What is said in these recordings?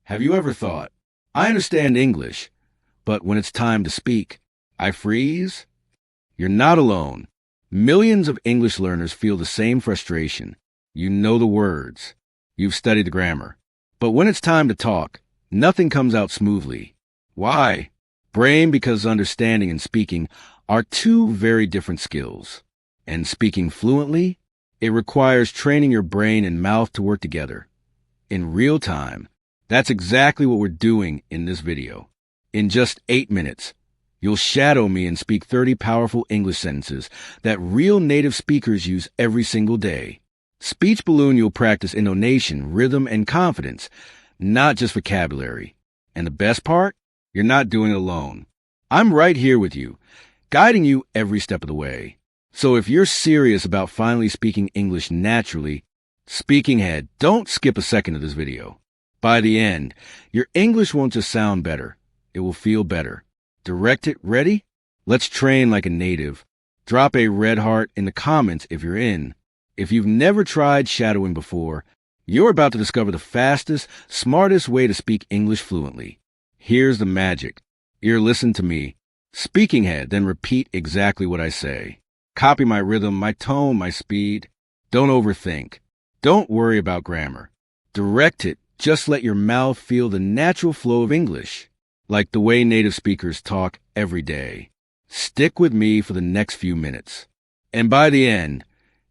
Have you ever thought, I understand English, but when it's time to speak, I freeze? You're not alone. Millions of English learners feel the same frustration. You know the words. You've studied the grammar. But when it's time to talk, nothing comes out smoothly. Why? Brain, because understanding and speaking are two very different skills. And speaking fluently, it requires training your brain and mouth to work together. In real time, that's exactly what we're doing in this video. In just 8 minutes, you'll shadow me and speak 30 powerful English sentences that real native speakers use every single day. Speech Balloon, you'll practice intonation, rhythm, and confidence, not just vocabulary. And the best part? You're not doing it alone. I'm right here with you, guiding you every step of the way. So if you're serious about finally speaking English naturally, speaking head, don't skip a second of this video. By the end, your English won't just sound better, it will feel better. Direct it, ready? Let's train like a native. Drop a red heart in the comments if you're in. If you've never tried shadowing before, you're about to discover the fastest, smartest way to speak English fluently. Here's the magic. Listen to me. Speaking head, then repeat exactly what I say. Copy my rhythm, my tone, my speed. Don't overthink. Don't worry about grammar. Direct it. Just let your mouth feel the natural flow of English, like the way native speakers talk every day. Stick with me for the next few minutes. And by the end,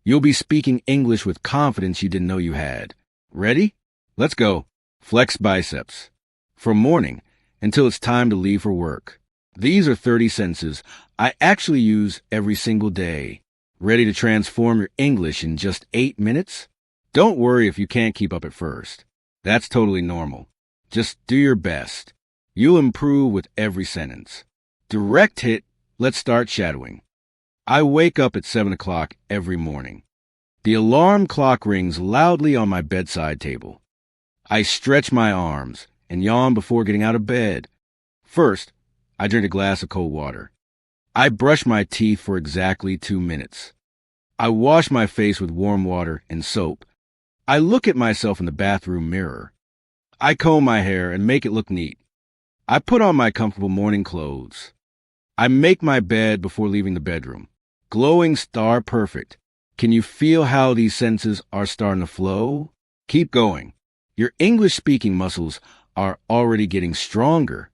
you'll be speaking English with confidence you didn't know you had. Ready? Let's go. Flex biceps. From morning until it's time to leave for work. These are 30 sentences I actually use every single day. Ready to transform your English in just 8 minutes? Don't worry if you can't keep up at first. That's totally normal. Just do your best. You'll improve with every sentence. Direct hit, let's start shadowing. I wake up at 7 o'clock every morning. The alarm clock rings loudly on my bedside table. I stretch my arms and yawn before getting out of bed. First, I drink a glass of cold water. I brush my teeth for exactly 2 minutes. I wash my face with warm water and soap. I look at myself in the bathroom mirror. I comb my hair and make it look neat. I put on my comfortable morning clothes. I make my bed before leaving the bedroom. Glowing star perfect. Can you feel how these sentences are starting to flow? Keep going. Your English speaking muscles are already getting stronger.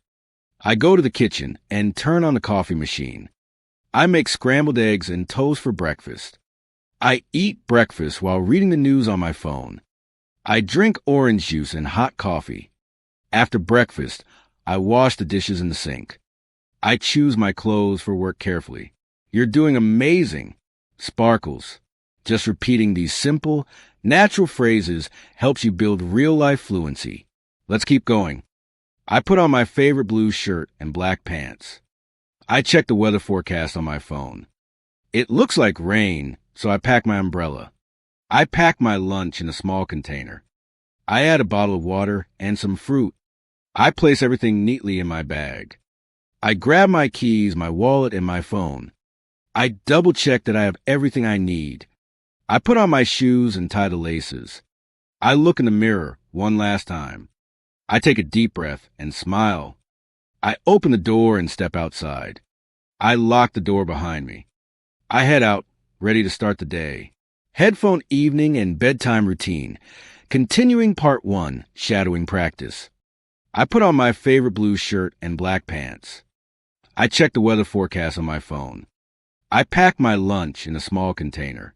I go to the kitchen and turn on the coffee machine. I make scrambled eggs and toast for breakfast. I eat breakfast while reading the news on my phone. I drink orange juice and hot coffee. After breakfast, I wash the dishes in the sink. I choose my clothes for work carefully. You're doing amazing. Sparkles. Just repeating these simple, natural phrases helps you build real-life fluency. Let's keep going. I put on my favorite blue shirt and black pants. I check the weather forecast on my phone. It looks like rain, so I pack my umbrella. I pack my lunch in a small container. I add a bottle of water and some fruit. I place everything neatly in my bag. I grab my keys, my wallet, and my phone. I double-check that I have everything I need. I put on my shoes and tie the laces. I look in the mirror one last time. I take a deep breath and smile. I open the door and step outside. I lock the door behind me. I head out, ready to start the day. Headphone evening and bedtime routine. Continuing part 1, shadowing practice. I put on my favorite blue shirt and black pants. I check the weather forecast on my phone. I pack my lunch in a small container.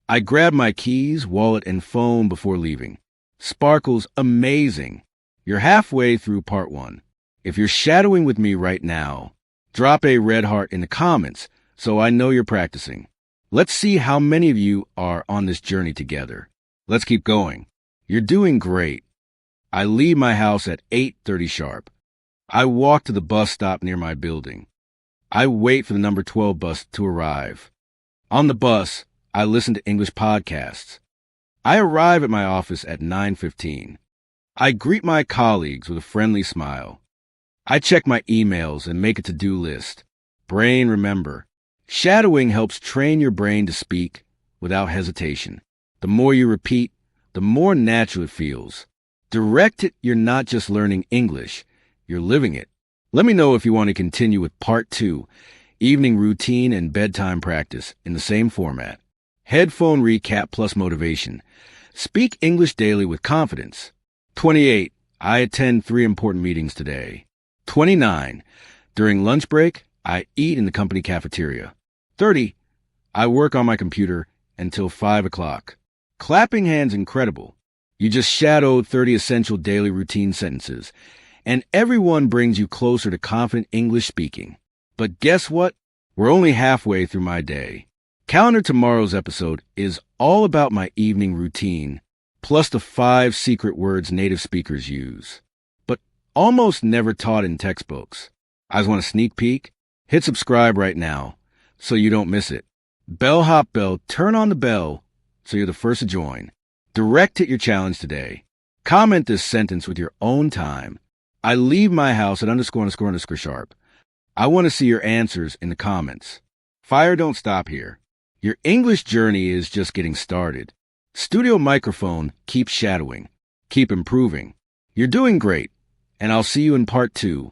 I grab my keys, wallet, and phone before leaving. Sparkles amazing. You're halfway through part 1. If you're shadowing with me right now, drop a red heart in the comments so I know you're practicing. Let's see how many of you are on this journey together. Let's keep going. You're doing great. I leave my house at 8:30 sharp. I walk to the bus stop near my building. I wait for the number 12 bus to arrive. On the bus, I listen to English podcasts. I arrive at my office at 9:15. I greet my colleagues with a friendly smile. I check my emails and make a to-do list. Brain remember. Shadowing helps train your brain to speak without hesitation. The more you repeat, the more natural it feels. Direct it, you're not just learning English, you're living it. Let me know if you want to continue with part 2, evening routine and bedtime practice in the same format. Headphone recap plus motivation. Speak English daily with confidence. 28. I attend 3 important meetings today. 29. During lunch break, I eat in the company cafeteria. 30. I work on my computer until 5 o'clock. Clapping hands incredible. You just shadowed 30 essential daily routine sentences, and everyone brings you closer to confident English speaking. But guess what? We're only halfway through my day. Calendar tomorrow's episode is all about my evening routine, plus the 5 secret words native speakers use, but almost never taught in textbooks. I just want a sneak peek? Hit subscribe right now so you don't miss it. Bellhop bell, turn on the bell so you're the first to join. Direct hit your challenge today. Comment this sentence with your own time. I leave my house at ___ sharp. I want to see your answers in the comments. Fire don't stop here. Your English journey is just getting started. Studio microphone, keep shadowing. Keep improving. You're doing great, and I'll see you in part 2.